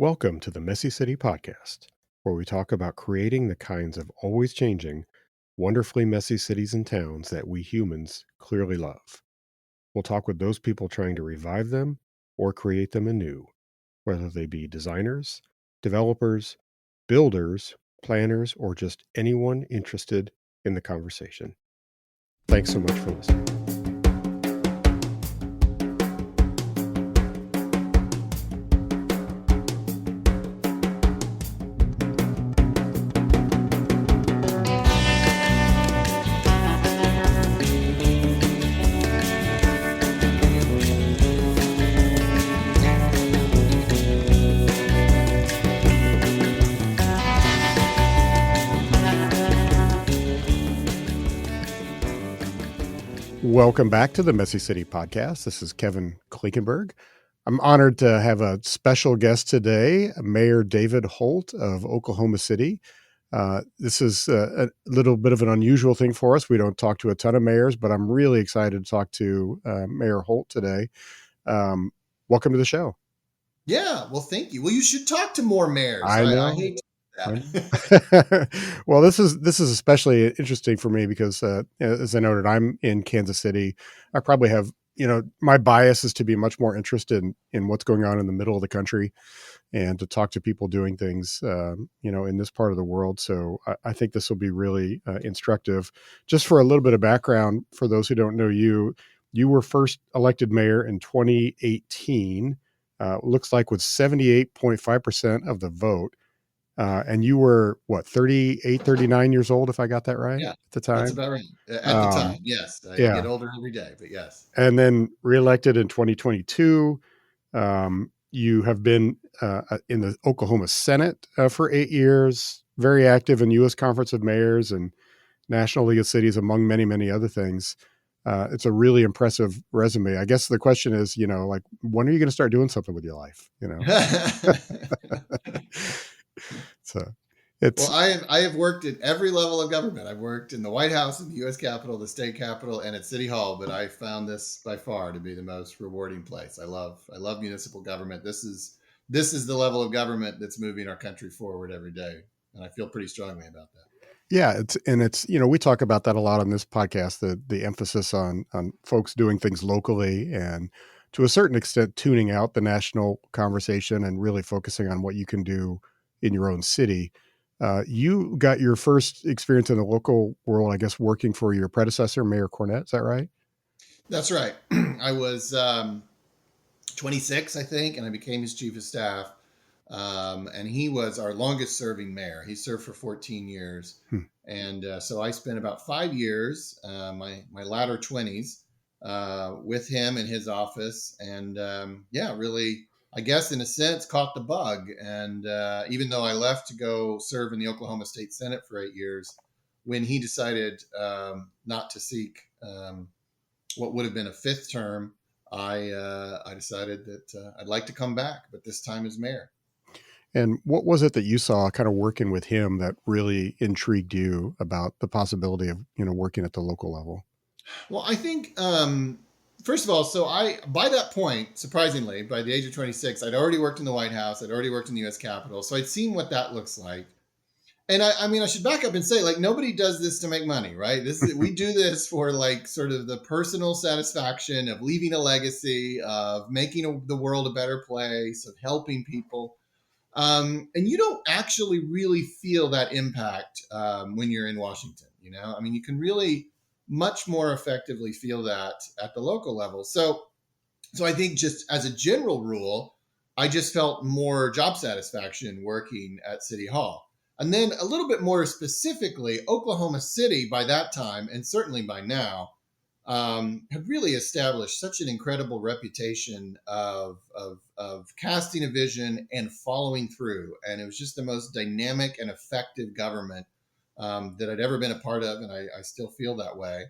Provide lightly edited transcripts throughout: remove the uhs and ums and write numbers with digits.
Welcome to the Messy City Podcast, where we talk about creating the kinds of always changing, wonderfully messy cities and towns that we humans clearly love. We'll talk with those people trying to revive them or create them anew, whether they be designers, developers, builders, planners, or just anyone interested in the conversation. Thanks so much for listening. Welcome back to the Messy City Podcast. This is Kevin Klinkenberg. I'm honored to have a special guest today, Mayor David Holt of Oklahoma City. This is a little bit of an unusual thing for us. We don't talk to a ton of mayors, but I'm really excited to talk to Mayor Holt today. Welcome to the show. Yeah, well, thank you. Well, you should talk to more mayors. I know. I hate to do that. Well, this is especially interesting for me because, as I noted, I'm in Kansas City. I probably have, my bias is to be much more interested in what's going on in the middle of the country and to talk to people doing things, in this part of the world. So I think this will be really instructive. Just for a little bit of background, for those who don't know you, you were first elected mayor in 2018. Looks like with 78.5% of the vote. And you were, what, 38, 39 years old, if I got that right Yeah, at the time? that's about right. At the time, yes. I Yeah. get older every day, but yes. And then reelected in 2022. You have been in the Oklahoma Senate for 8 years, very active in U.S. Conference of Mayors and National League of Cities, among many, many other things. It's a really impressive resume. I guess the question is, when are you going to start doing something with your life? So it's, Well, I have worked at every level of government. I've worked in the White House, in the U.S. Capitol, the state capitol, and at City Hall. But I found this by far to be the most rewarding place. I love municipal government. This is the level of government that's moving our country forward every day, and I feel pretty strongly about that. yeah, it's we talk about that a lot on this podcast, the emphasis on folks doing things locally and to a certain extent tuning out the national conversation and really focusing on what you can do in your own city. You got your first experience in the local world, I guess, working for your predecessor, Mayor Cornett. Is that right? That's right. I was 26, I think, and I became his chief of staff. And he was our longest serving mayor. He served for 14 years. And so I spent about 5 years, my latter 20s, with him in his office. And really, I guess in a sense, caught the bug. And even though I left to go serve in the Oklahoma State Senate for 8 years, when he decided not to seek what would have been a fifth term, I decided that I'd like to come back, but this time as mayor. And what was it that you saw kind of working with him that really intrigued you about the possibility of, working at the local level? Well, I think, first of all, by that point, surprisingly, by the age of 26, I'd already worked in the White House. I'd already worked in the U.S. Capitol. So I'd seen what that looks like. And I should back up and say, like, nobody does this to make money, right? We do this for like sort of the personal satisfaction of leaving a legacy, of making the world a better place, of helping people. And you don't actually really feel that impact when you're in Washington. You can really much more effectively feel that at the local level. So I think just as a general rule, I just felt more job satisfaction working at City Hall. And then a little bit more specifically, Oklahoma City by that time, and certainly by now, had really established such an incredible reputation of casting a vision and following through. And it was just the most dynamic and effective government that I'd ever been a part of. And I still feel that way.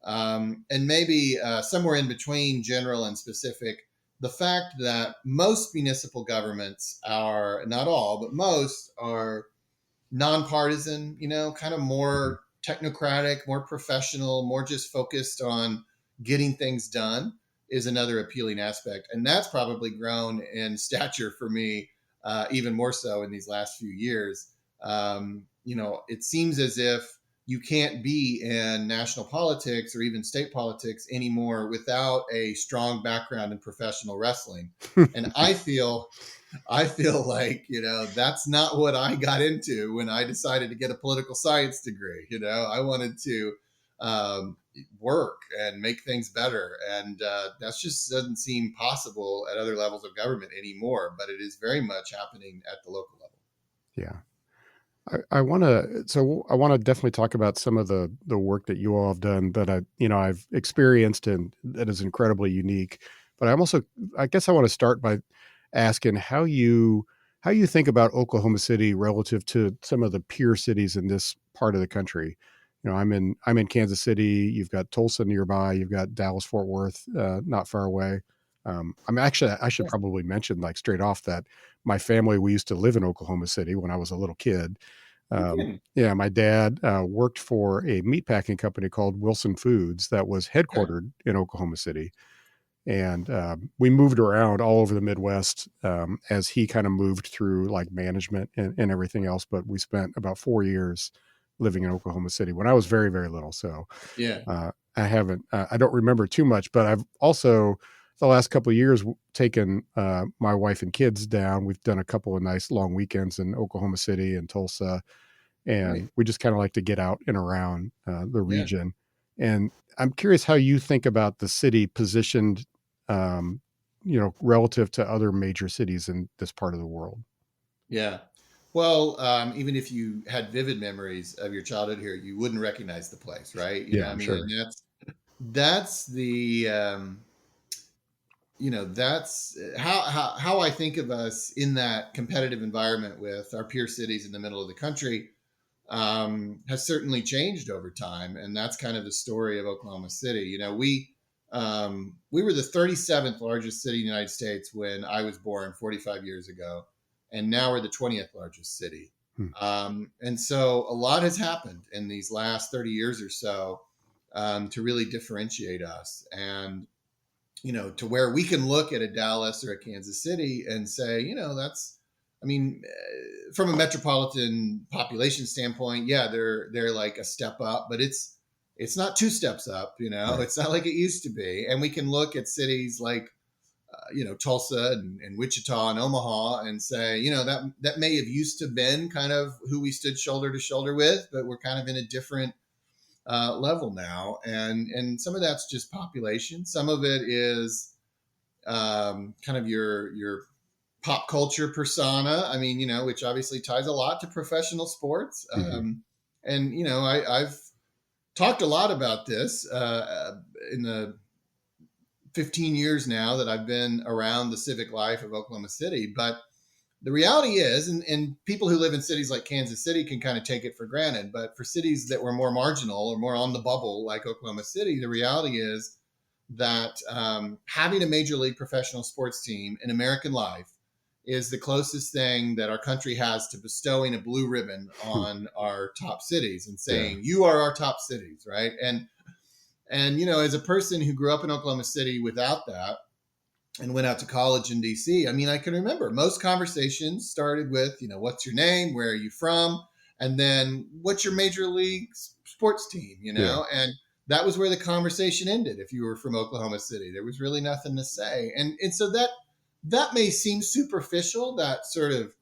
And maybe somewhere in between general and specific, the fact that most municipal governments are, not all, but most are nonpartisan, kind of more technocratic, more professional, more just focused on getting things done is another appealing aspect. And that's probably grown in stature for me even more so in these last few years. It seems as if you can't be in national politics or even state politics anymore without a strong background in professional wrestling. And I feel like, that's not what I got into when I decided to get a political science degree. I wanted to um, work and make things better. And that's just doesn't seem possible at other levels of government anymore, but it is very much happening at the local level. Yeah. I want to definitely talk about some of the work that you all have done that I've experienced and that is incredibly unique. But I guess I want to start by asking how you think about Oklahoma City relative to some of the peer cities in this part of the country. I'm in Kansas City. You've got Tulsa nearby. You've got Dallas Fort Worth, not far away. I should Yes. probably mention like straight off that my family, we used to live in Oklahoma City when I was a little kid. No kidding. Yeah, my dad worked for a meatpacking company called Wilson Foods that was Okay. headquartered in Oklahoma City. And we moved around all over the Midwest as he kind of moved through like management and everything else. But we spent about 4 years living in Oklahoma City when I was very, very little. So Yeah. I don't remember too much, but I've also, the last couple of years, taken my wife and kids down. We've done a couple of nice long weekends in Oklahoma City and Tulsa, and Great. we just kind of like to get out and around the Yeah. region. And I'm curious how you think about the city positioned, um, relative to other major cities in this part of the world. Yeah. Well, even if you had vivid memories of your childhood here, you wouldn't recognize the place, right? Yeah, I I'm mean, sure. and that's the that's how I think of us in that competitive environment with our peer cities in the middle of the country has certainly changed over time, and that's kind of the story of Oklahoma City. We were the 37th largest city in the United States when I was born 45 years ago, and now we're the 20th largest city. Hmm. And so a lot has happened in these last 30 years or so to really differentiate us, and to where we can look at a Dallas or a Kansas City and say, that's, I mean, from a metropolitan population standpoint, yeah, they're like a step up, but it's not two steps up. Right. It's not like it used to be. And we can look at cities like Tulsa and Wichita and Omaha and say, that may have used to been kind of who we stood shoulder to shoulder with, but we're kind of in a different level now, and some of that's just population. Some of it is kind of your pop culture persona. I mean, which obviously ties a lot to professional sports. Hmm. And I've talked a lot about this in the 15 years now that I've been around the civic life of Oklahoma City, but the reality is, and people who live in cities like Kansas City can kind of take it for granted, but for cities that were more marginal or more on the bubble like Oklahoma City, the reality is that having a major league professional sports team in American life is the closest thing that our country has to bestowing a blue ribbon on our top cities and Yeah. saying, you are our top cities, right? And as a person who grew up in Oklahoma City without that, and went out to college in DC, I mean, I can remember most conversations started with, what's your name? Where are you from? And then what's your major league sports team? Yeah. And that was where the conversation ended. If you were from Oklahoma City, there was really nothing to say. And so that may seem superficial, that sort of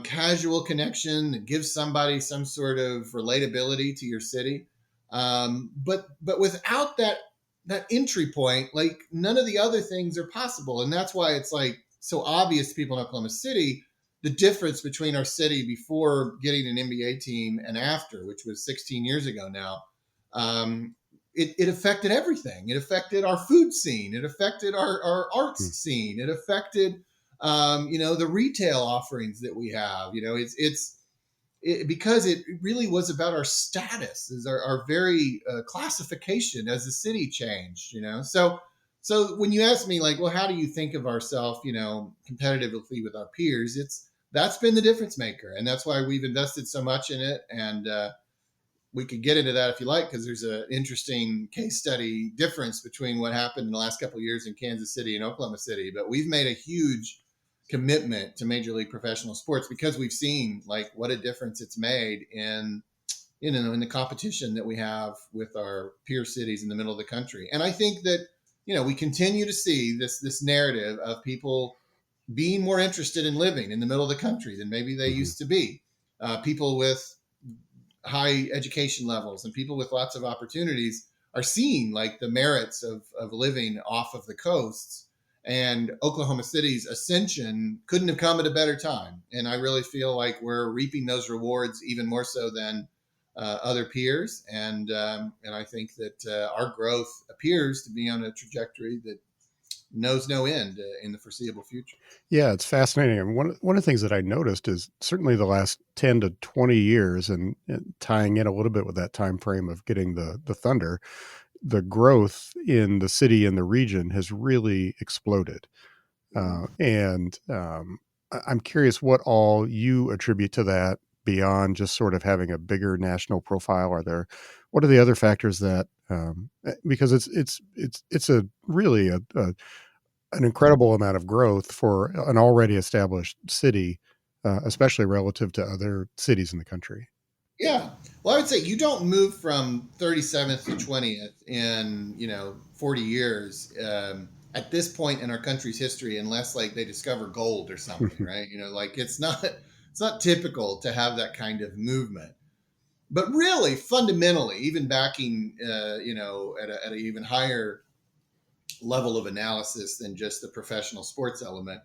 casual connection that gives somebody some sort of relatability to your city. But without that entry point, like none of the other things are possible, and that's why it's like so obvious to people in Oklahoma City the difference between our city before getting an NBA team and after, which was 16 years ago now. It affected everything. It affected our food scene. It affected our arts Hmm. scene. It affected the retail offerings that we have. Because it really was about our status, is our very classification as a city changed. So when you ask me like, well, how do you think of ourselves, competitively with our peers? That's been the difference maker, and that's why we've invested so much in it. And we could get into that if you like, because there's an interesting case study difference between what happened in the last couple of years in Kansas City and Oklahoma City. But we've made a huge commitment to Major League Professional Sports, because we've seen like what a difference it's made in the competition that we have with our peer cities in the middle of the country. And I think that we continue to see this narrative of people being more interested in living in the middle of the country than maybe they Hmm. used to be. People with high education levels and people with lots of opportunities are seeing like the merits of living off of the coasts. And Oklahoma City's ascension couldn't have come at a better time. And I really feel like we're reaping those rewards even more so than other peers. And I think that our growth appears to be on a trajectory that knows no end in the foreseeable future. Yeah, it's fascinating. And one of the things that I noticed is certainly the last 10 to 20 years, and tying in a little bit with that time frame of getting the Thunder, the growth in the city and the region has really exploded. And I'm curious what all you attribute to that beyond just sort of having a bigger national profile. What are the other factors that, because it's a really an incredible amount of growth for an already established city, especially relative to other cities in the country. Yeah. Well, I would say you don't move from 37th to 20th in, 40 years at this point in our country's history, unless like they discover gold or something, right? Like it's not typical to have that kind of movement. But really, fundamentally, even backing, at an even higher level of analysis than just the professional sports element,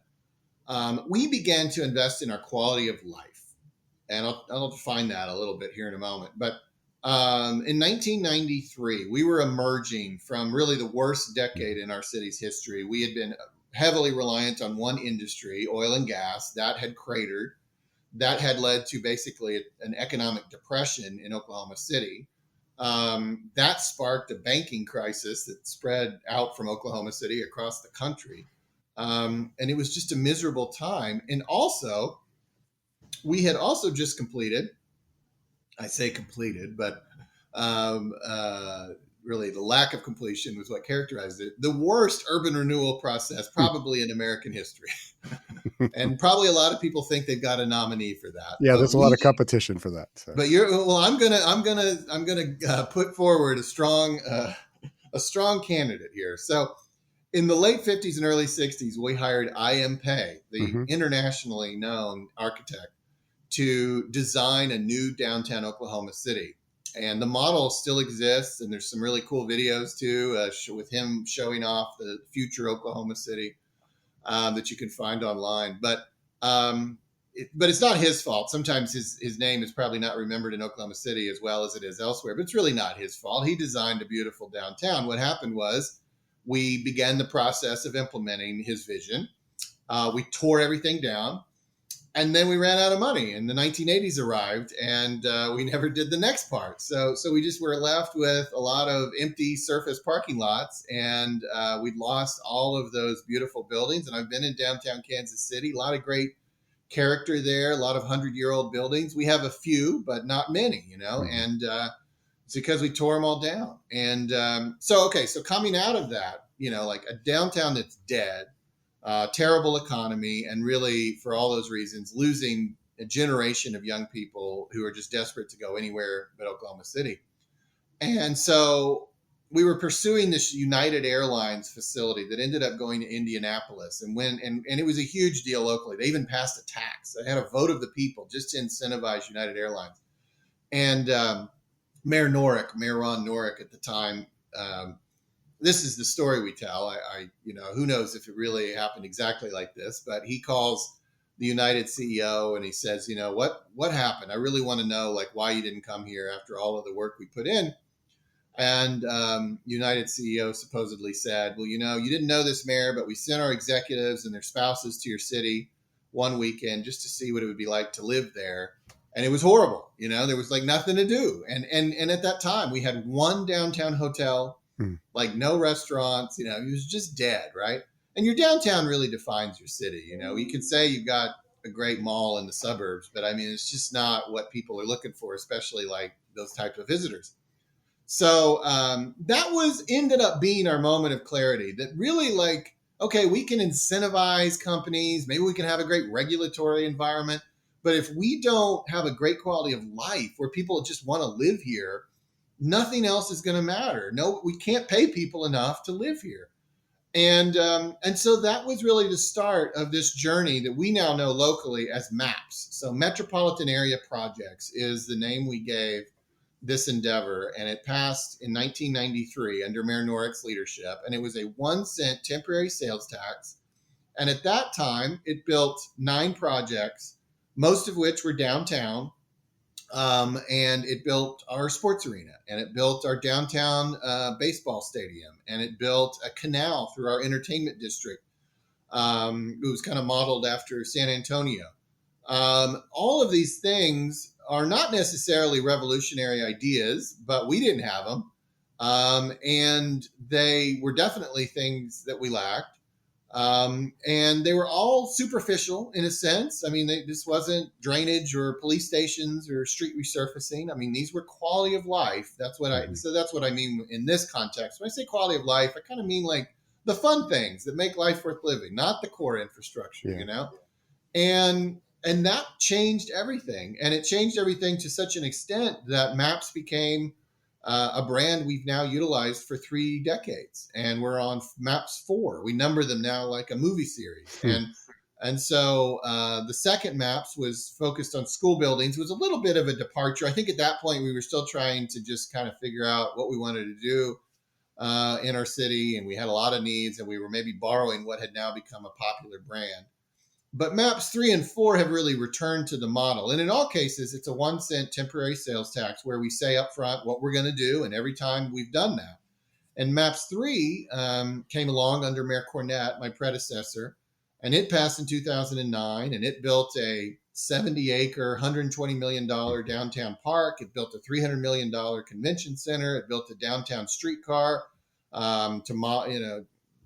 we began to invest in our quality of life. And I'll define that a little bit here in a moment. But in 1993, we were emerging from really the worst decade in our city's history. We had been heavily reliant on one industry, oil and gas, that had cratered. That had led to basically an economic depression in Oklahoma City. That sparked a banking crisis that spread out from Oklahoma City across the country. And it was just a miserable time. And also, we had also just completed, I say completed, but um, uh, really the lack of completion was what characterized it. The worst urban renewal process probably in American history. And probably a lot of people think they've got a nominee for that. Yeah, there's a lot of competition for that. So. But you're, well, I'm gonna put forward a strong candidate here. So in the late 50s and early 60s, we hired I.M. Pei, the Hmm. internationally known architect, to design a new downtown Oklahoma City. And the model still exists, and there's some really cool videos too with him showing off the future Oklahoma City that you can find online. But it's not his fault. Sometimes his name is probably not remembered in Oklahoma City as well as it is elsewhere, but it's really not his fault. He designed a beautiful downtown. What happened was we began the process of implementing his vision. We tore everything down, and then we ran out of money, and the 1980s arrived, and we never did the next part. So we just were left with a lot of empty surface parking lots, and we'd lost all of those beautiful buildings. And I've been in downtown Kansas City, a lot of great character there, a lot of 100-year-old buildings. We have a few, but not many, Hmm. and it's because we tore them all down. And so coming out of that, like a downtown that's dead, terrible economy, and really, for all those reasons, losing a generation of young people who are just desperate to go anywhere but Oklahoma City. And so we were pursuing this United Airlines facility that ended up going to Indianapolis, and it was a huge deal locally. They even passed a tax. They had a vote of the people just to incentivize United Airlines. And Mayor Ron Norick at the time, this is the story we tell. Who knows if it really happened exactly like this, but he calls the United CEO and he says, what happened? I really want to know, like, why you didn't come here after all of the work we put in. And United CEO supposedly said, well, you didn't know this, Mayor, but we sent our executives and their spouses to your city one weekend just to see what it would be like to live there. And it was horrible. There was like nothing to do. And at that time, we had one downtown hotel, Hmm. like no restaurants. It was just dead, right? And your downtown really defines your city. You can say you've got a great mall in the suburbs, but I mean, it's just not what people are looking for, especially like those type of visitors. So that was ended up being our moment of clarity. That really, like, okay, we can incentivize companies, maybe we can have a great regulatory environment, but if we don't have a great quality of life where people just want to live here, nothing else is going to matter. No, we can't pay people enough to live here. And so that was really the start of this journey that we now know locally as MAPS. So Metropolitan Area Projects is the name we gave this endeavor, and it passed in 1993 under Mayor Norick's leadership, and it was a 1 cent temporary sales tax. And at that time, it built 9 projects, most of which were downtown. And it built our sports arena, and it built our downtown baseball stadium, and it built a canal through our entertainment district. It was kind of modeled after San Antonio. All of these things are not necessarily revolutionary ideas, but we didn't have them. And they were definitely things that we lacked. And they were all superficial in a sense. I mean, this wasn't drainage or police stations or street resurfacing. I mean, these were quality of life. So that's what I mean in this context. When I say quality of life, I kind of mean like the fun things that make life worth living, not the core infrastructure, Yeah. And that changed everything. And it changed everything to such an extent that MAPS became a brand we've now utilized for 3 decades, and we're on MAPS 4. We number them now like a movie series. And so the second MAPS was focused on school buildings. It was a little bit of a departure. I think at that point we were still trying to just kind of figure out what we wanted to do in our city, and we had a lot of needs, and we were maybe borrowing what had now become a popular brand. But MAPS 3 and 4 have really returned to the model. And in all cases, it's a 1 cent temporary sales tax where we say up front what we're going to do. And every time we've done that. And MAPS 3 came along under Mayor Cornett, my predecessor, and it passed in 2009. And it built a 70-acre, $120 million downtown park. It built a $300 million convention center. It built a downtown streetcar.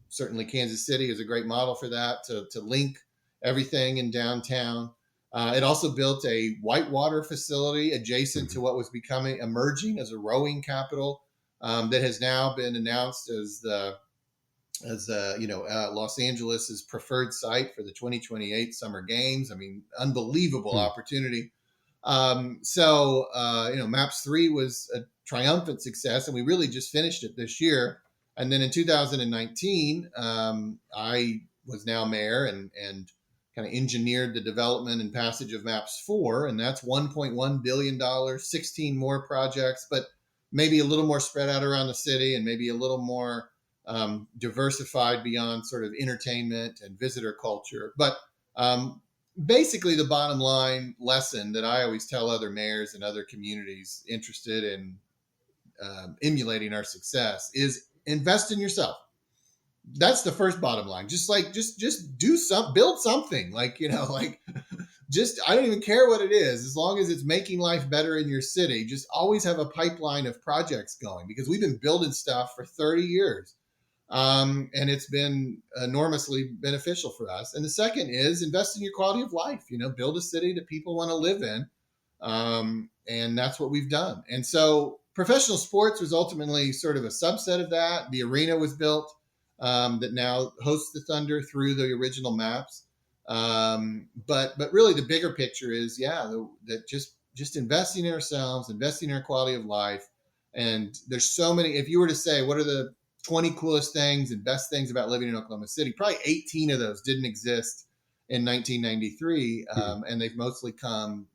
Certainly Kansas City is a great model for that, to link everything in downtown. It also built a whitewater facility adjacent to what was emerging as a rowing capital that has now been announced as Los Angeles's preferred site for the 2028 Summer Games. I mean, unbelievable opportunity. MAPS 3 was a triumphant success, and we really just finished it this year. And then in 2019, I was now mayor and kind of engineered the development and passage of MAPS 4, and that's $1.1 billion, 16 more projects, but maybe a little more spread out around the city and maybe a little more diversified beyond sort of entertainment and visitor culture. But basically, the bottom line lesson that I always tell other mayors and other communities interested in emulating our success is invest in yourself. That's the first bottom line. Just do build something, I don't even care what it is, as long as it's making life better in your city. Just always have a pipeline of projects going, because we've been building stuff for 30 years. And it's been enormously beneficial for us. And the second is invest in your quality of life, build a city that people want to live in. And that's what we've done. And so professional sports was ultimately sort of a subset of that. The arena was built that now hosts the Thunder through the original MAPS. But really the bigger picture is, that just investing in ourselves, investing in our quality of life. And there's so many, if you were to say, what are the 20 coolest things and best things about living in Oklahoma City, probably 18 of those didn't exist in 1993. And they've mostly come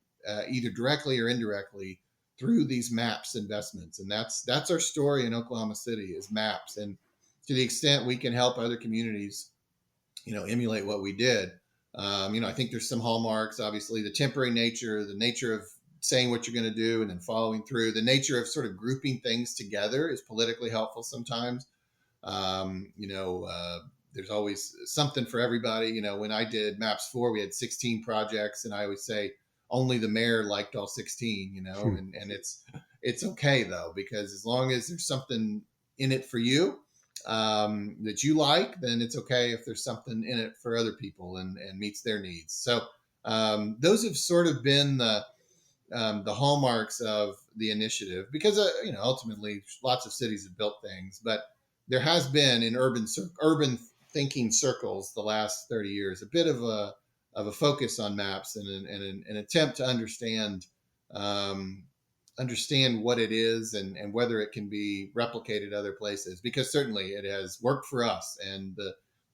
either directly or indirectly through these MAPS investments. And that's our story in Oklahoma City, is MAPS. And to the extent we can help other communities, emulate what we did. I think there's some hallmarks, obviously, the temporary nature, the nature of saying what you're going to do and then following through, the nature of sort of grouping things together is politically helpful sometimes. There's always something for everybody. When I did MAPS 4, we had 16 projects, and I always say only the mayor liked all 16, and it's okay though, because as long as there's something in it for you that you like, then it's okay if there's something in it for other people and meets their needs. So those have sort of been the hallmarks of the initiative, because ultimately lots of cities have built things, but there has been in urban thinking circles the last 30 years, a bit of a focus on maps and an attempt to um, understand what it is and whether it can be replicated other places. Because certainly it has worked for us, and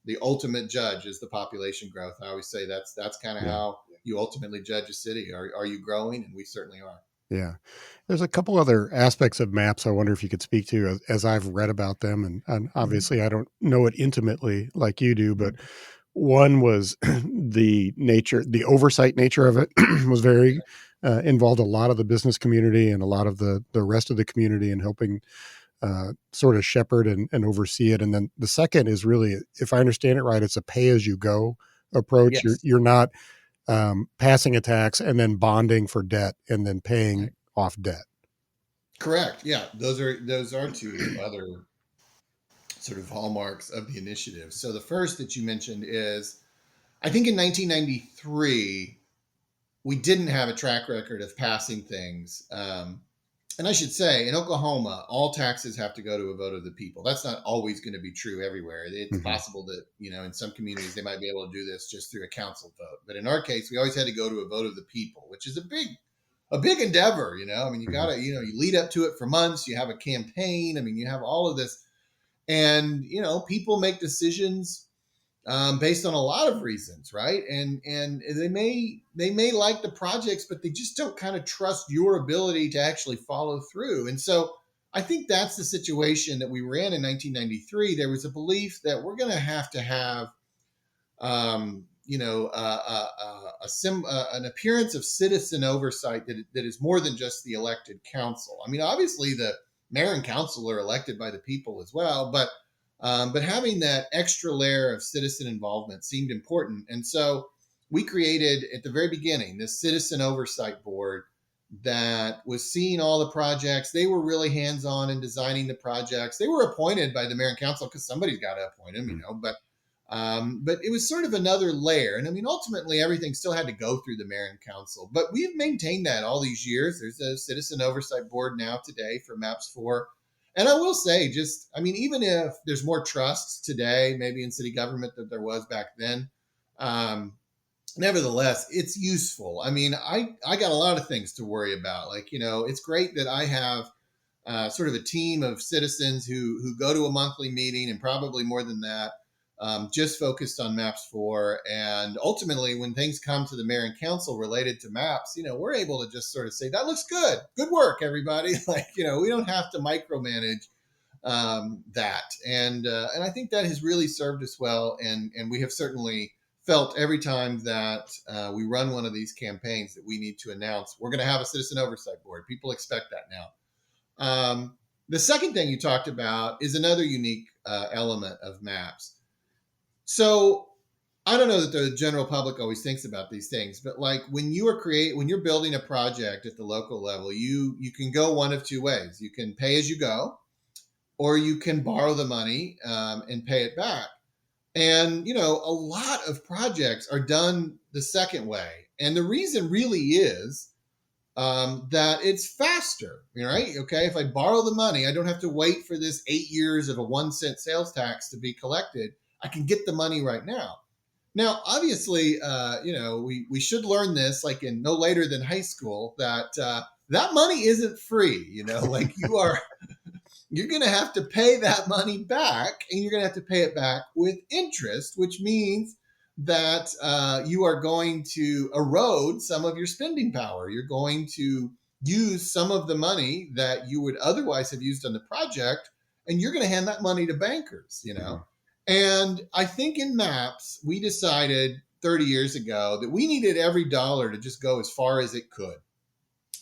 the ultimate judge is the population growth. I always say that's kind of Yeah. how you ultimately judge a city. Are you growing? And we certainly are. Yeah. There's a couple other aspects of maps I wonder if you could speak to as I've read about them. And Mm-hmm. obviously, I don't know it intimately like you do, but Mm-hmm. one was the oversight nature of it was very involved a lot of the business community and a lot of the rest of the community in helping sort of shepherd and oversee it. And then the second is really, if I understand it right, it's a pay as you go approach. You're Yes. you're not passing a tax and then bonding for debt and then Right. paying off debt. Correct. Yeah. Those are two other sort of hallmarks of the initiative. So the first that you mentioned is, I think in 1993 we didn't have a track record of passing things. And I should say, in Oklahoma, all taxes have to go to a vote of the people. That's not always going to be true everywhere. It's Hmm. possible that, in some communities they might be able to do this just through a council vote. But in our case, we always had to go to a vote of the people, which is a big endeavor. I mean, you Hmm. gotta, you lead up to it for months. You have a campaign. I mean, you have all of this, and people make decisions based on a lot of reasons, right? And they may like the projects, but they just don't kind of trust your ability to actually follow through. And so I think that's the situation that we were in 1993. There was a belief that we're going to have an appearance of citizen oversight that is more than just the elected council. I mean, obviously the mayor and council are elected by the people as well, but having that extra layer of citizen involvement seemed important. And so we created at the very beginning this citizen oversight board that was seeing all the projects. They were really hands on in designing the projects. They were appointed by the mayor and council because somebody's got to appoint them, but it was sort of another layer. And I mean, ultimately, everything still had to go through the mayor and council. But we've maintained that all these years. There's a citizen oversight board now today for Maps 4. And I will say, I mean, even if there's more trust today, maybe in city government than there was back then, um, nevertheless, it's useful. I mean, I got a lot of things to worry about. Like, it's great that I have sort of a team of citizens who go to a monthly meeting, and probably more than that, just focused on Maps 4. And ultimately, when things come to the mayor and council related to maps, we're able to just sort of say, that looks good. Good work, everybody. Like, we don't have to micromanage that. And I think that has really served us well. And we have certainly felt every time that we run one of these campaigns that we need to announce we're going to have a citizen oversight board. People expect that now. The second thing you talked about is another unique element of maps. So I don't know that the general public always thinks about these things, but like when you're building a project at the local level, you can go one of two ways. You can pay as you go, or you can borrow the money and pay it back. And a lot of projects are done the second way, and the reason really is that it's faster, right? Okay, if I borrow the money, I don't have to wait for this 8 years of a 1 cent sales tax to be collected. I can get the money right now. Now, obviously, we should learn this like in no later than high school that that money isn't free. Like you're going to have to pay that money back, and you're going to have to pay it back with interest, which means that you are going to erode some of your spending power. You're going to use some of the money that you would otherwise have used on the project, and you're going to hand that money to bankers. Hmm. And I think in maps, we decided 30 years ago that we needed every dollar to just go as far as it could.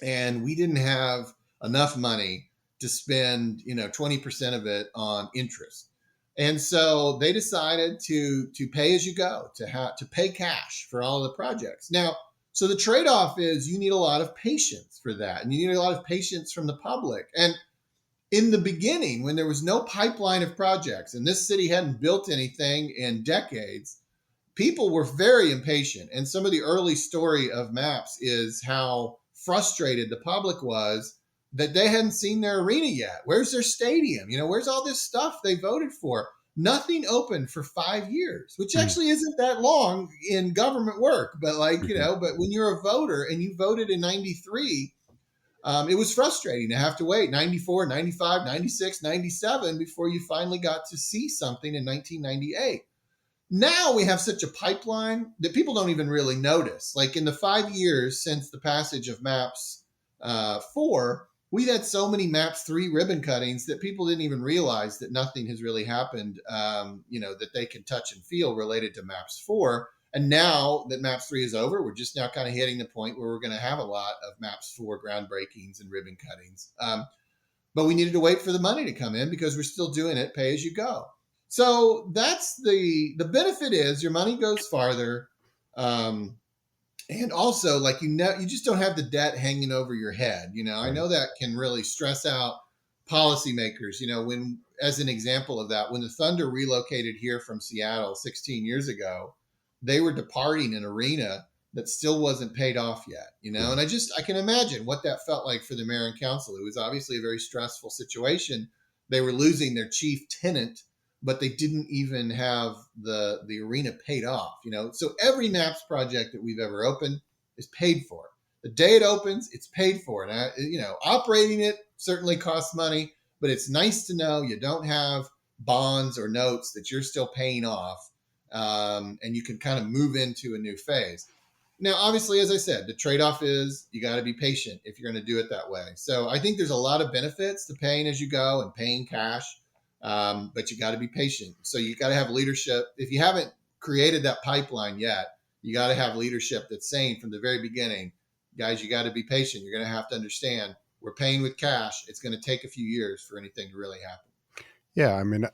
And we didn't have enough money to spend 20% of it on interest. And so they decided to pay as you go, to pay cash for all of the projects. Now, so the trade-off is you need a lot of patience for that, and you need a lot of patience from the public. And in the beginning, when there was no pipeline of projects and this city hadn't built anything in decades, people were very impatient. And some of the early story of maps is how frustrated the public was that they hadn't seen their arena yet. Where's their stadium? Where's all this stuff they voted for? nothing opened for 5 years, which Mm-hmm. actually isn't that long in government work. But like, Mm-hmm. but when you're a voter and you voted in 93, it was frustrating to have to wait 94, 95, 96, 97 before you finally got to see something in 1998. Now we have such a pipeline that people don't even really notice. Like in the 5 years since the passage of Maps 4, we've had so many Maps 3 ribbon cuttings that people didn't even realize that nothing has really happened, that they can touch and feel related to Maps 4. And now that Maps 3 is over, we're just now kind of hitting the point where we're going to have a lot of Maps 4 groundbreakings and ribbon cuttings. But we needed to wait for the money to come in because we're still doing it pay as you go. So that's the benefit is your money goes farther, um, and also like you just don't have the debt hanging over your head. I Right. know that can really stress out policymakers. When as an example of that, when the Thunder relocated here from Seattle 16 years ago, they were departing an arena that still wasn't paid off yet. Yeah. And I can imagine what that felt like for the mayor and council. It was obviously a very stressful situation. They were losing their chief tenant, but they didn't even have the arena paid off. So every Maps project that we've ever opened is paid for. The day it opens, it's paid for. And operating it certainly costs money, but it's nice to know you don't have bonds or notes that you're still paying off, and you can kind of move into a new phase. Now, obviously, as I said, the trade off is you got to be patient if you're going to do it that way. So I think there's a lot of benefits to paying as you go and paying cash, but you got to be patient. So you got to have leadership. If you haven't created that pipeline yet, you got to have leadership that's saying from the very beginning, guys, you got to be patient. You're going to have to understand we're paying with cash. It's going to take a few years for anything to really happen. Yeah, I mean,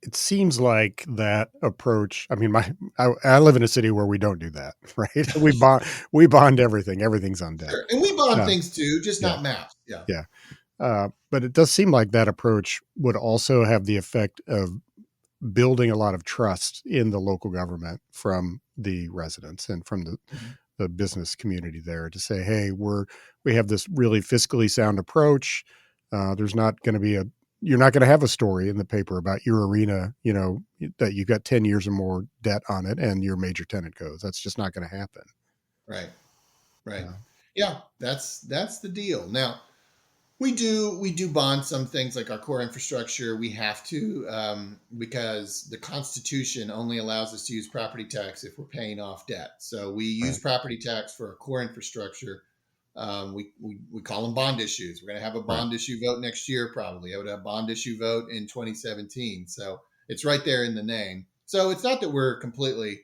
it seems like that approach. I mean, I live in a city where we don't do that, right? We bond everything. Everything's on debt. Sure. And we bond Uh, things too, just yeah, not maps. Yeah. yeah. But it does seem like that approach would also have the effect of building a lot of trust in the local government from the residents and from the business community there to say, hey, we have this really fiscally sound approach. There's not going to be you're not going to have a story in the paper about your arena, that you got 10 years or more debt on it and your major tenant goes. That's just not going to happen. Right. Right. Uh, Yeah. That's the deal. Now, we do bond some things like our core infrastructure. We have to, because the Constitution only allows us to use property tax if we're paying off debt. So we use right. property tax for our core infrastructure. We call them bond issues. We're going to have a Right. bond issue vote next year, probably. I would have a bond issue vote in 2017. So it's right there in the name. So it's not that we're completely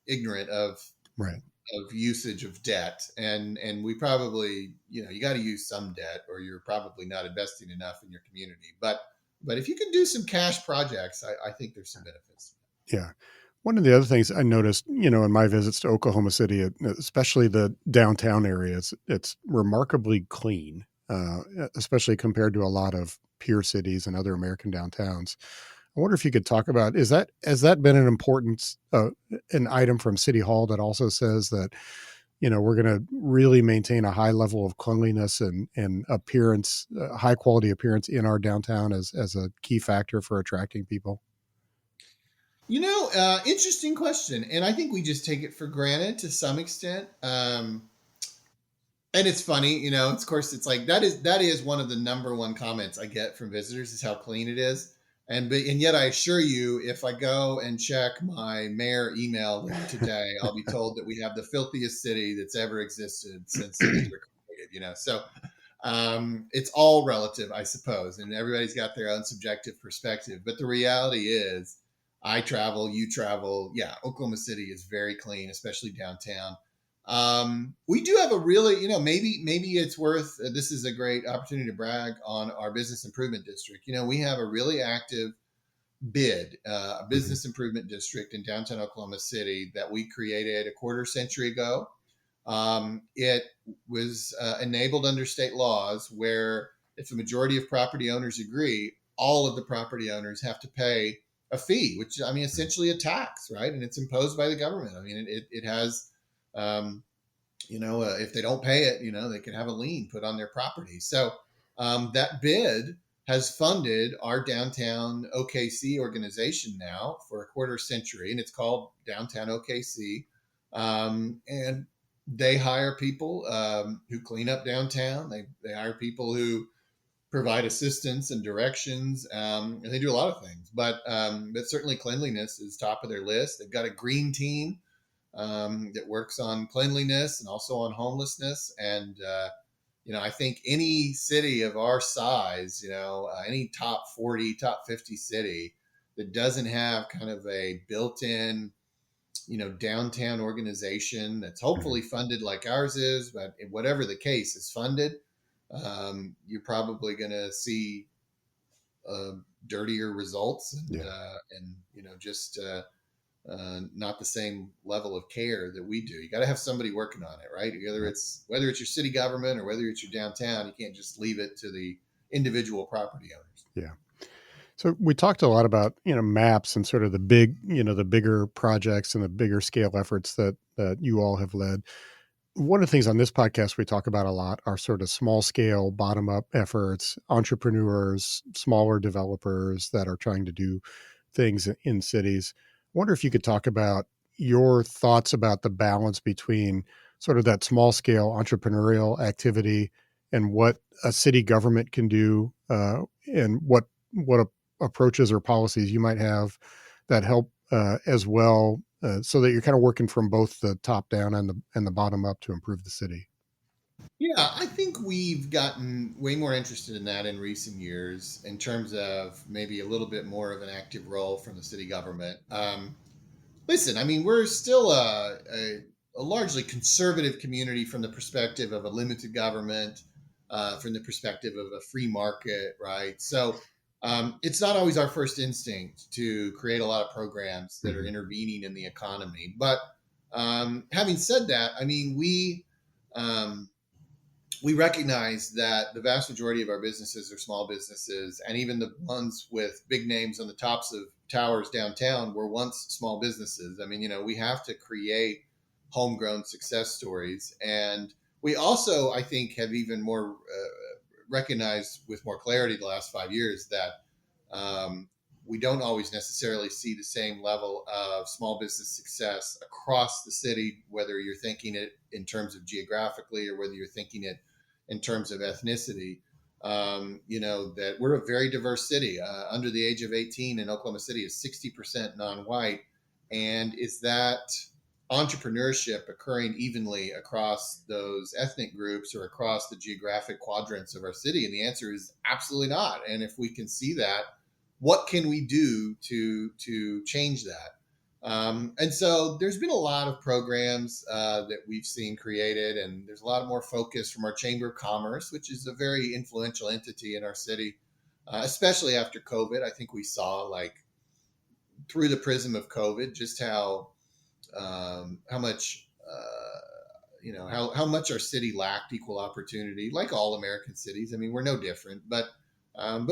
ignorant Right. of usage of debt, and we probably, you got to use some debt or you're probably not investing enough in your community. But if you can do some cash projects, I think there's some benefits. Yeah. One of the other things I noticed, in my visits to Oklahoma City, especially the downtown area, it's remarkably clean, especially compared to a lot of peer cities and other American downtowns. I wonder if you could talk about has that been an important an item from City Hall that also says that we're going to really maintain a high level of cleanliness and appearance, high quality appearance in our downtown as a key factor for attracting people. Interesting question, and I think we just take it for granted to some extent. And it's funny, of course, it's like that is one of the number one comments I get from visitors is how clean it is. And yet I assure you, if I go and check my mayor email today, I'll be told that we have the filthiest city that's ever existed since cities were created. So it's all relative, I suppose, and everybody's got their own subjective perspective. But the reality is, I travel, you travel. Yeah, Oklahoma City is very clean, especially downtown. We do have a really, maybe it's worth. This is a great opportunity to brag on our business improvement district. We have a really active bid, a Mhm. business improvement district in downtown Oklahoma City that we created a quarter century ago. It was enabled under state laws where if the majority of property owners agree, all of the property owners have to pay a fee, which I mean, essentially a tax, right? And it's imposed by the government. I mean, it has, um, if they don't pay it, they can have a lien put on their property. So that bid has funded our downtown OKC organization now for a quarter century, and it's called Downtown OKC. And they hire people who clean up downtown. They hire people who provide assistance and directions, and they do a lot of things. But certainly cleanliness is top of their list. They've got a green team that works on cleanliness and also on homelessness. And I think any city of our size, any top 40, top 50 city that doesn't have kind of a built-in, downtown organization that's Mhm. hopefully funded like ours is, but whatever the case is funded, you're probably going to see uh, dirtier results Yeah. and just not the same level of care that we do. You got to have somebody working on it, right? Right. Whether it's your city government or whether it's your downtown, you can't just leave it to the individual property owners. Yeah. So we talked a lot about, maps and sort of the big, the bigger projects and the bigger scale efforts that you all have led. One of the things on this podcast we talk about a lot are sort of small scale, bottom up efforts, entrepreneurs, smaller developers that are trying to do things in cities. I wonder if you could talk about your thoughts about the balance between sort of that small scale entrepreneurial activity and what a city government can do, and what approaches or policies you might have that help as well, so that you're kind of working from both the top down and the bottom up to improve the city. Yeah, I think we've gotten way more interested in that in recent years in terms of maybe a little bit more of an active role from the city government. Listen, I mean, we're still a largely conservative community from the perspective of a limited government, from the perspective of a free market, right? So it's not always our first instinct to create a lot of programs that are Hmm. intervening in the economy. But having said that, I mean, um, we recognize that the vast majority of our businesses are small businesses, and even the ones with big names on the tops of towers downtown were once small businesses. I mean, we have to create homegrown success stories. And we also, I think, have even more recognized with more clarity the last 5 years that um, we don't always necessarily see the same level of small business success across the city, whether you're thinking it in terms of geographically or whether you're thinking it in terms of ethnicity. That we're a very diverse city. Under the age of 18 in Oklahoma City is 60% non-white. And is that entrepreneurship occurring evenly across those ethnic groups or across the geographic quadrants of our city? And the answer is absolutely not. And if we can see that, what can we do to change that? And so there's been a lot of programs that we've seen created, and there's a lot more focus from our Chamber of Commerce, which is a very influential entity in our city, especially after COVID. I think we saw, like, through the prism of COVID, just how much how much our city lacked equal opportunity, like all American cities. I mean, we're no different, but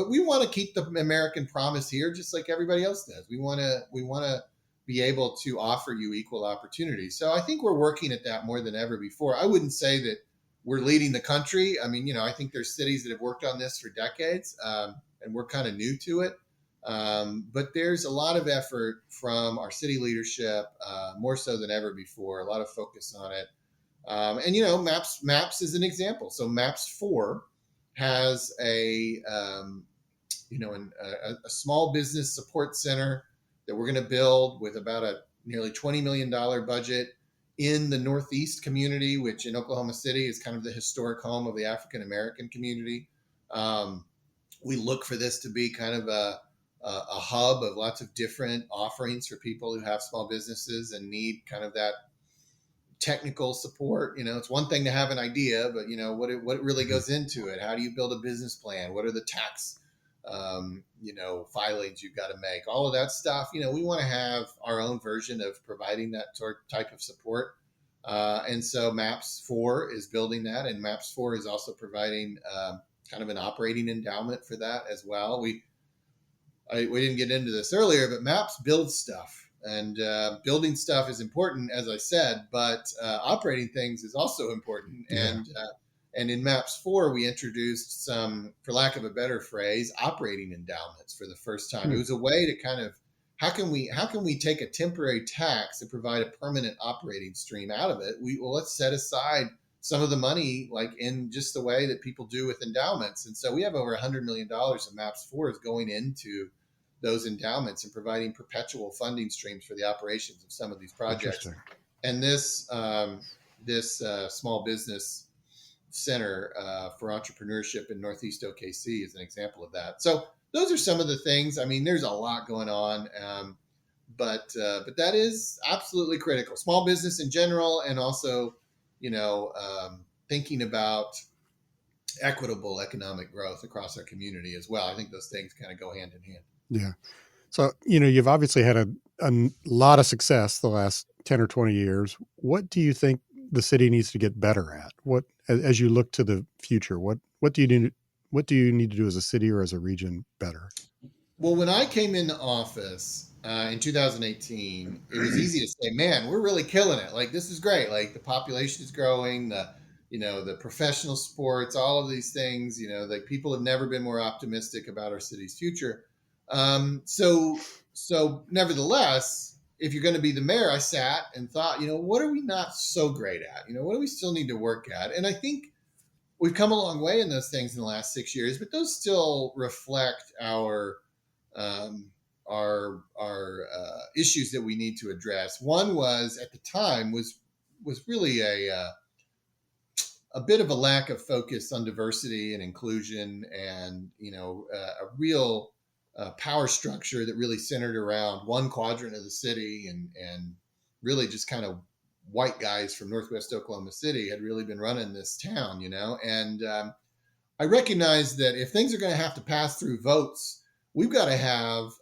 we want to keep the American promise here, just like everybody else does. We want to be able to offer you equal opportunity. So I think we're working at that more than ever before. I wouldn't say that we're leading the country. I mean, I think there's cities that have worked on this for decades, and we're kind of new to it. But there's a lot of effort from our city leadership, more so than ever before. A lot of focus on it, and Maps is an example. So Maps 4 has a small business support center that we're going to build with about a nearly $20 million budget in the Northeast community, which in Oklahoma City is kind of the historic home of the African American community. Um, we look for this to be kind of a hub of lots of different offerings for people who have small businesses and need kind of that technical support. It's one thing to have an idea, but what really Hmm. goes into it. How do you build a business plan? What are the tax filings you've got to make? All of that stuff. We want to have our own version of providing that type of support. And so Maps 4 is building that, and Maps 4 is also providing kind of an operating endowment for that as well. We didn't get into this earlier, but Maps builds stuff, and building stuff is important, as I said. But operating things is also important, Yeah. And in MAPS 4, we introduced some, for lack of a better phrase, operating endowments for the first time. It Hmm. was a way to kind of, how can we take a temporary tax and provide a permanent operating stream out of it? Let's set aside some of the money, like in just the way that people do with endowments. And so we have over $100 million of MAPS 4 is going into those endowments and providing perpetual funding streams for the operations of some of these projects. Interesting. And this small business center for entrepreneurship in Northeast OKC is an example of that. So those are some of the things. I mean, there's a lot going on, but that is absolutely critical. Small business in general, and also, thinking about equitable economic growth across our community as well. I think those things kind of go hand in hand. Yeah. So, you've obviously had a lot of success the last 10 or 20 years. What do you think the city needs to get better at? As you look to the future, what do you need, what do you need to do as a city or as a region better? Well, when I came into office in 2018, it was easy to say, "Man, we're really killing it. Like this is great. Like the population is growing. The professional sports, all of these things. Like people have never been more optimistic about our city's future." So nevertheless, if you're going to be the mayor, I sat and thought, what are we not so great at? What do we still need to work at? And I think we've come a long way in those things in the last 6 years, but those still reflect um, our issues that we need to address. One was at the time was really a bit of a lack of focus on diversity and inclusion, and a real power structure that really centered around one quadrant of the city, and really just kind of white guys from Northwest Oklahoma City had really been running this town, and I recognize that if things are going to have to pass through votes, we've got to have,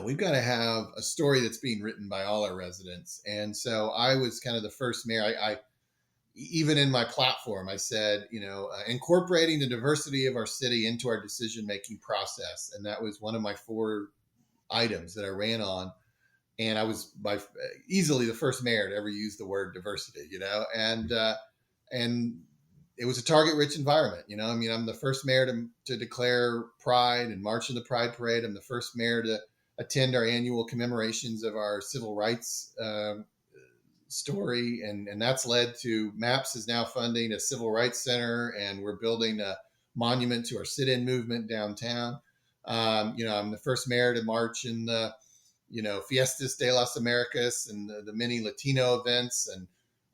we've got to have a story that's being written by all our residents. And so I was kind of the first mayor. I even in my platform, I said, incorporating the diversity of our city into our decision making process, and that was one of my 4 items that I ran on. And I was by easily the first mayor to ever use the word diversity, and it was a target-rich environment. I mean, I'm the first mayor to declare Pride and march in the Pride Parade. I'm the first mayor to attend our annual commemorations of our civil rights story, and that's led to MAPS is now funding a civil rights center, and we're building a monument to our sit-in movement downtown. I'm the first mayor to march in the Fiestas de las Americas and the many Latino events, and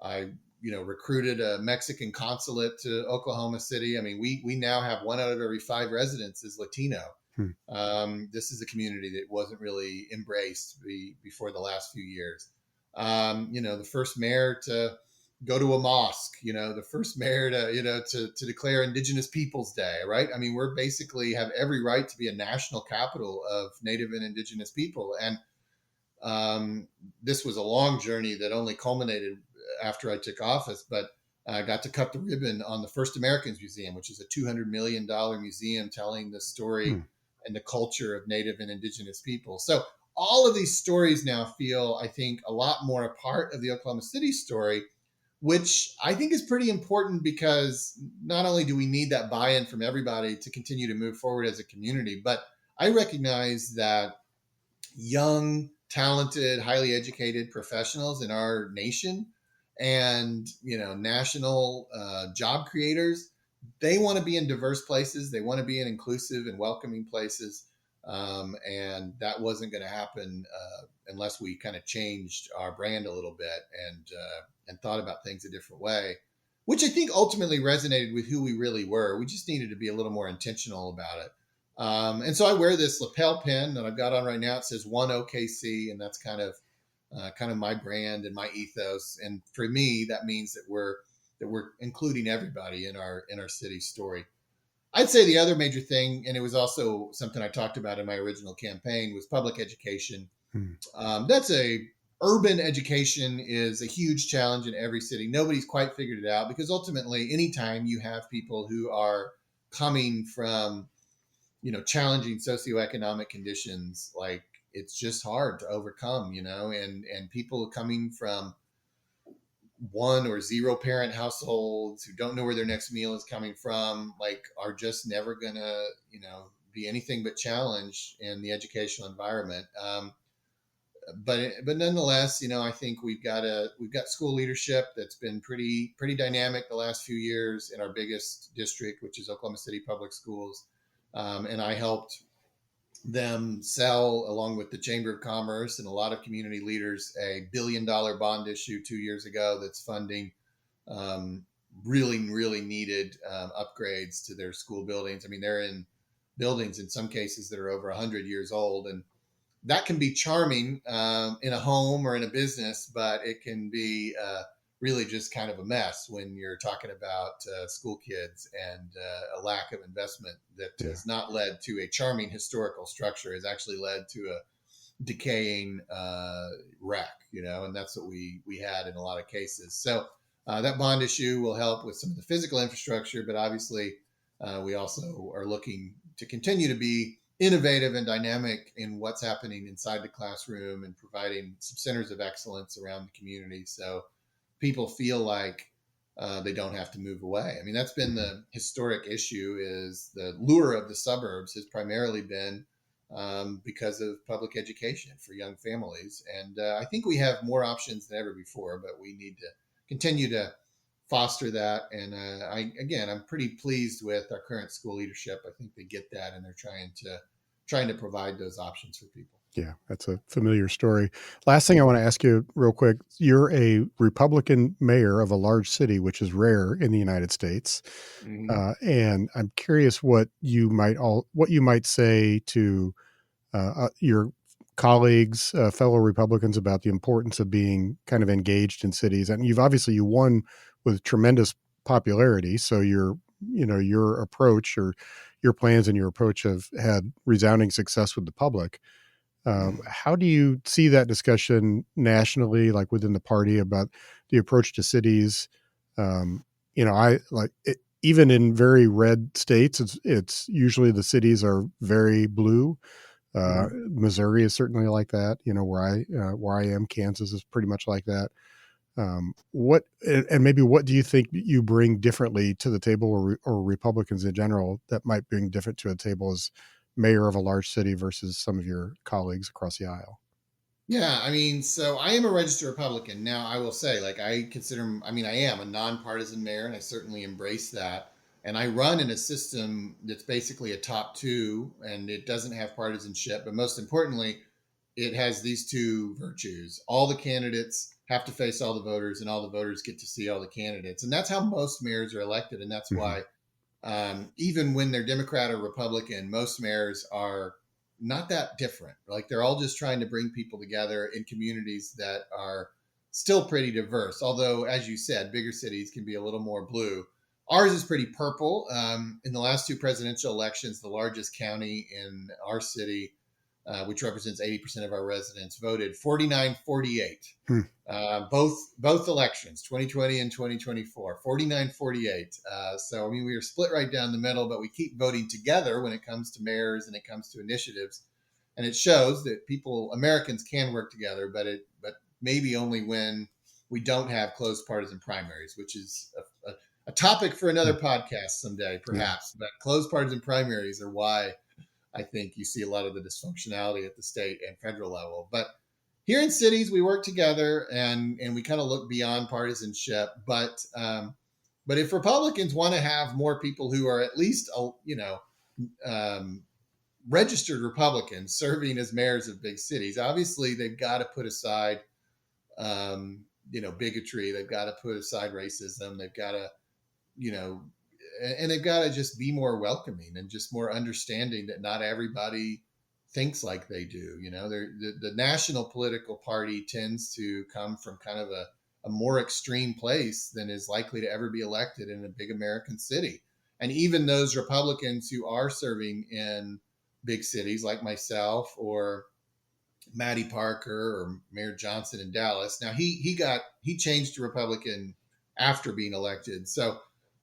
I recruited a Mexican consulate to Oklahoma City. I mean, we now have 1 out of every 5 residents is Latino. Hmm. This is a community that wasn't really embraced before the last few years. The first mayor to go to a mosque, the first mayor to declare Indigenous Peoples Day, right? I mean, we're basically have every right to be a national capital of Native and Indigenous people. And this was a long journey that only culminated after I took office, but I got to cut the ribbon on the First Americans Museum, which is a $200 million museum telling the story Hmm. and the culture of Native and Indigenous people. So all of these stories now feel, I think, a lot more a part of the Oklahoma City story, which I think is pretty important because not only do we need that buy-in from everybody to continue to move forward as a community, but I recognize that young, talented, highly educated professionals in our nation and national job creators, they want to be in diverse places. They want to be in inclusive and welcoming places. And that wasn't going to happen unless we kind of changed our brand a little bit and thought about things a different way, which I think ultimately resonated with who we really were. We just needed to be a little more intentional about it. And so I wear this lapel pin that I've got on right now. It says "One OKC," and that's kind of my brand and my ethos. And for me, that means that we're including everybody in our city story. I'd say the other major thing, and it was also something I talked about in my original campaign, was public education. Hmm. That's a urban education is a huge challenge in every city. Nobody's quite figured it out because ultimately, anytime you have people who are coming from challenging socioeconomic conditions, like it's just hard to overcome, and people coming from one or zero parent households who don't know where their next meal is coming from, like, are just never gonna, be anything but challenged in the educational environment. But nonetheless, I think we've got school leadership that's been pretty dynamic the last few years in our biggest district, which is Oklahoma City Public Schools. And I helped them sell, along with the Chamber of Commerce and a lot of community leaders, a $1 billion bond issue 2 years ago that's funding um, really needed upgrades to their school buildings. I mean, they're in buildings in some cases that are over 100 years old, and that can be charming in a home or in a business, but it can be really just kind of a mess when you're talking about school kids, and a lack of investment that Yeah. has not led to a charming historical structure, has actually led to a decaying wreck, and that's what we had in a lot of cases. So that bond issue will help with some of the physical infrastructure, but obviously we also are looking to continue to be innovative and dynamic in what's happening inside the classroom, and providing some centers of excellence around the community, so people feel like they don't have to move away. I mean, that's been the historic issue, is the lure of the suburbs has primarily been because of public education for young families. And I think we have more options than ever before, but we need to continue to foster that. And I'm pretty pleased with our current school leadership. I think they get that, and they're trying to provide those options for people. Yeah, that's a familiar story. Last thing I want to ask you real quick. You're a Republican mayor of a large city, which is rare in the United States. Mm-hmm. And I'm curious what you might say to your colleagues, fellow Republicans, about the importance of being kind of engaged in cities. And you won with tremendous popularity. So your approach, or your plans and your approach, have had resounding success with the public. How do you see that discussion nationally, like within the party, about the approach to cities? I like it, even in very red states, it's usually the cities are very blue. Mm-hmm. Missouri is certainly like that. Where I am, Kansas is pretty much like that. Maybe what do you think you bring differently to the table, or Republicans in general, that might bring different to a table as mayor of a large city versus some of your colleagues across the aisle? Yeah, I mean, so I am a registered Republican. Now, I will say, like, I am a nonpartisan mayor, and I certainly embrace that. And I run in a system that's basically a top two, and it doesn't have partisanship. But most importantly, it has these two virtues: all the candidates have to face all the voters, and all the voters get to see all the candidates. And that's how most mayors are elected. And that's Hmm. why even when they're Democrat or Republican, most mayors are not that different. Like, they're all just trying to bring people together in communities that are still pretty diverse. Although, as you said, bigger cities can be a little more blue. Ours is pretty purple. In the last two presidential elections, the largest county in our city, which represents 80% of our residents, voted 49-48. Hmm. Both elections, 2020 and 2024, 49-48. So, I mean, we are split right down the middle, but we keep voting together when it comes to mayors and it comes to initiatives. And it shows that Americans can work together, but maybe only when we don't have closed partisan primaries, which is a topic for another podcast someday, Yeah. perhaps. But closed partisan primaries are why I think you see a lot of the dysfunctionality at the state and federal level. But here in cities, we work together, and we kind of look beyond partisanship. But if Republicans want to have more people who are at least um, registered Republicans serving as mayors of big cities, obviously they've got to put aside bigotry. They've got to put aside racism. They've got to you know and they've got to just be more welcoming and just more understanding that not everybody thinks like they do. The national political party tends to come from kind of a more extreme place than is likely to ever be elected in a big American city. And even those Republicans who are serving in big cities, like myself or Matty Parker or Mayor Johnson in Dallas. Now he changed to Republican after being elected. So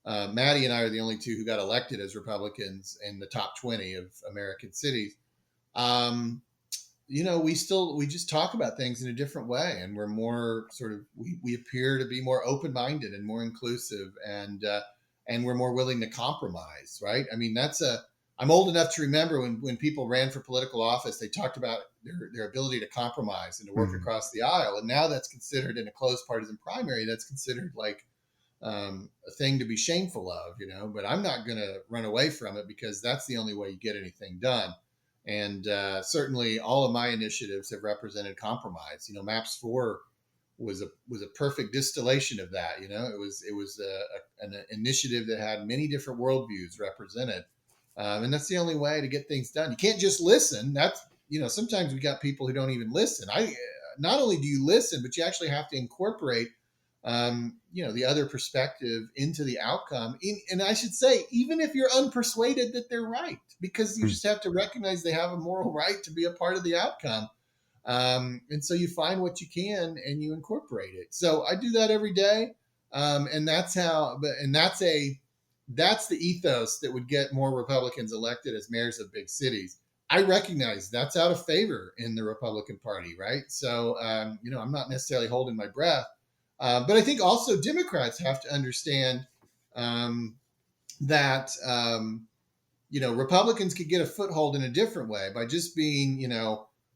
Matty and I are the only two who got elected as Republicans in the top 20 of American cities. Um, we just talk about things in a different way, and we're more sort of we appear to be more open minded and more inclusive, and we're more willing to compromise, right? I mean, I'm old enough to remember when people ran for political office, they talked about their ability to compromise and to work Mhm. across the aisle, and now that's considered in a closed partisan primary. That's considered like a thing to be shameful of, But I'm not going to run away from it because that's the only way you get anything done. And certainly, all of my initiatives have represented compromise. Maps four was a perfect distillation of that. It was an initiative that had many different worldviews represented, and that's the only way to get things done. You can't just listen. That's sometimes we got people who don't even listen. I Not only do you listen, but you actually have to incorporate the other perspective into the outcome. And I should say, even if you're unpersuaded that they're right, because you Mhm. just have to recognize they have a moral right to be a part of the outcome. And so you find what you can and you incorporate it. So I do that every day. And that's the ethos that would get more Republicans elected as mayors of big cities. I recognize that's out of favor in the Republican Party, right? So, I'm not necessarily holding my breath, but I think also Democrats have to understand um, that Republicans could get a foothold in a different way by just being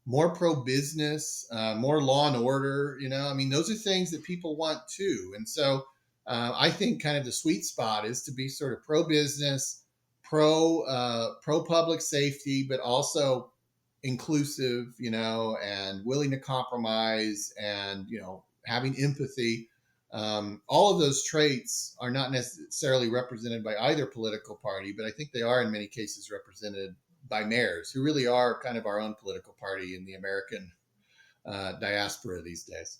more pro business, more law and order. I mean, those are things that people want too, and so I think kind of the sweet spot is to be sort of pro business, pro public safety, but also inclusive, and willing to compromise, and having empathy. All of those traits are not necessarily represented by either political party, but I think they are in many cases represented by mayors who really are kind of our own political party in the American diaspora these days.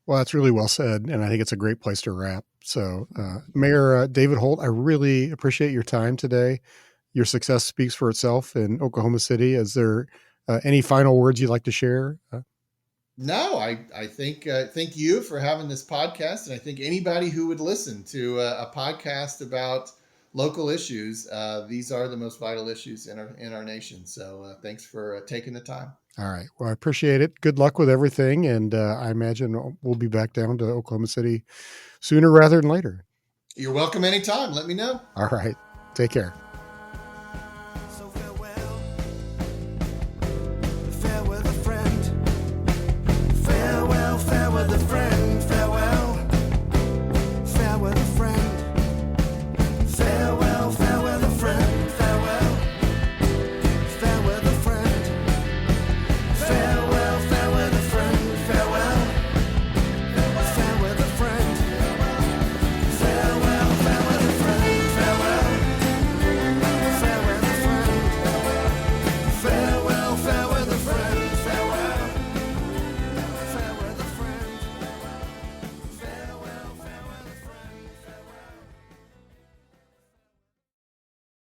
Well, that's really well said, and I think it's a great place to wrap. So, Mayor David Holt, I really appreciate your time today. Your success speaks for itself in Oklahoma City. Is there any final words you'd like to share? No, I think thank you for having this podcast, and I think anybody who would listen to a podcast about local issues, these are the most vital issues in our nation. So thanks for taking the time. All right. Well, I appreciate it. Good luck with everything, and I imagine we'll be back down to Oklahoma City sooner rather than later. You're welcome anytime. Let me know. All right. Take care.